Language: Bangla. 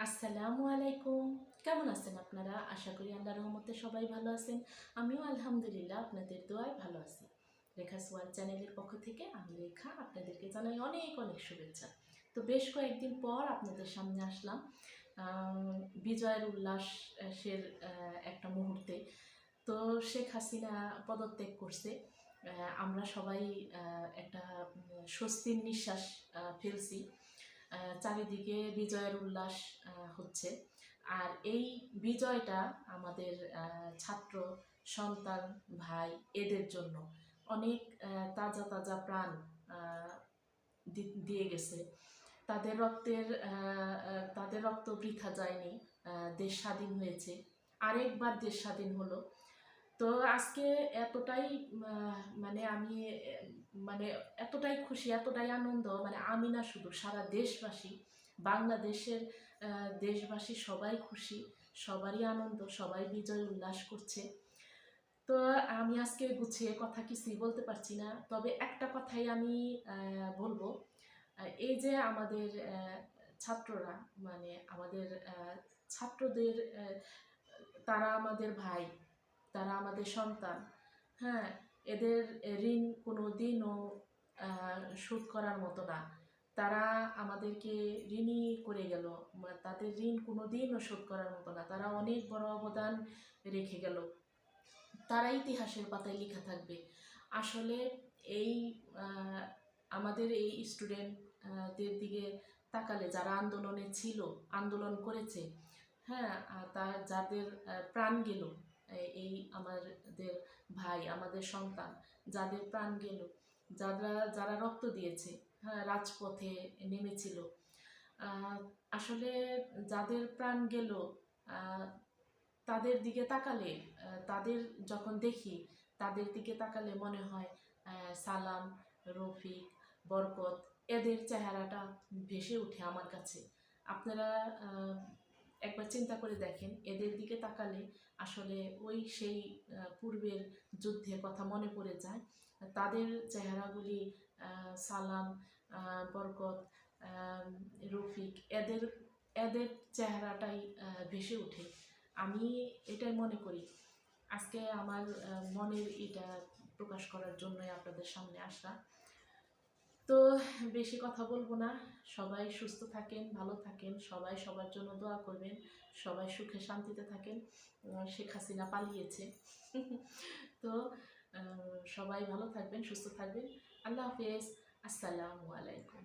আসসালামু আলাইকুম। কেমন আছেন আপনারা? আশা করি আল্লাহর রহমতে সবাই ভালো আছেন। আমিও আলহামদুলিল্লাহ আপনাদের দোয়ায় ভালো আছি। রেখা সোয়াল চ্যানেলের পক্ষ থেকে আমি রেখা আপনাদেরকে জানাই অনেক অনেক শুভেচ্ছা। তো বেশ কয়েকদিন পর আপনাদের সামনে আসলাম বিজয়ের উল্লাসের একটা মুহূর্তে। তো শেখ হাসিনা পদত্যাগ করছে। আমরা সবাই একটা স্বস্তির নিঃশ্বাস ফেলছি। চারিদিকে বিজয়ের উল্লাস হচ্ছে। আর এই বিজয়টা আমাদের ছাত্র সন্তান ভাই এদের জন্য অনেক তাজা তাজা প্রাণ দিয়ে গেছে। তাদের তাদের রক্ত বৃথা যায়নি। দেশ স্বাধীন হয়েছে, আরেকবার দেশ স্বাধীন হলো। তো আজকে এতটাই মানে আমি মানে এতটাই খুশি, এতটাই আনন্দ, মানে আমি না, শুধু সারা দেশবাসী, বাংলাদেশের দেশবাসী সবাই খুশি, সবারই আনন্দ, সবাই বিজয় উল্লাস করছে। তো আমি আজকে গুছিয়ে কথা কিছুই বলতে পারছি না, তবে একটা কথাই আমি বলবো। এই যে আমাদের ছাত্ররা, মানে আমাদের ছাত্রদের, তারা আমাদের ভাই, তারা আমাদের সন্তান। হ্যাঁ, এদের ঋণ কোনো দিনও শোধ করার মতো না। তারা আমাদেরকে ঋণী করে গেল, তাদের ঋণ কোনো দিনও শোধ করার মতো না। তারা অনেক বড় অবদান রেখে গেল, তারা ইতিহাসের পাতায় লেখা থাকবে। আসলে এই আমাদের এই স্টুডেন্টদের দিকে তাকালে, যারা আন্দোলনে ছিল, আন্দোলন করেছে, হ্যাঁ, যাদের প্রাণ গেল, এই আমাদের ভাই, আমাদের সন্তান, যাদের প্রাণ গেল, যারা যারা রক্ত দিয়েছে, হ্যাঁ, রাজপথে নেমেছিল, আসলে যাদের প্রাণ গেল, তাদের দিকে তাকালে, তাদের যখন দেখি, তাদের দিকে তাকালে মনে হয় সালাম, রফিক, বরকত, এদের চেহারাটা ভেসে ওঠে আমার কাছে। আপনারা একবার চিন্তা করে দেখেন, এদের দিকে তাকালে আসলে ওই সেই পূর্বের যুদ্ধের কথা মনে পড়ে যায়। তাদের চেহারাগুলি, সালাম, বরকত, রফিক, এদের এদের চেহারাটাই ভেসে ওঠে। আমি এটাই মনে করি। আজকে আমার মনের এটা প্রকাশ করার জন্যই আপনাদের সামনে আসা। তো বেশি কথা বলবো না। সবাই সুস্থ থাকেন, ভালো থাকেন, সবাই সবার জন্য দোয়া করবেন, সবাই সুখে শান্তিতে থাকেন। শেখ হাসিনা পালিয়েছে। তো সবাই ভালো থাকবেন, সুস্থ থাকবেন। আল্লাহ হাফেজ। আসসালামু আলাইকুম।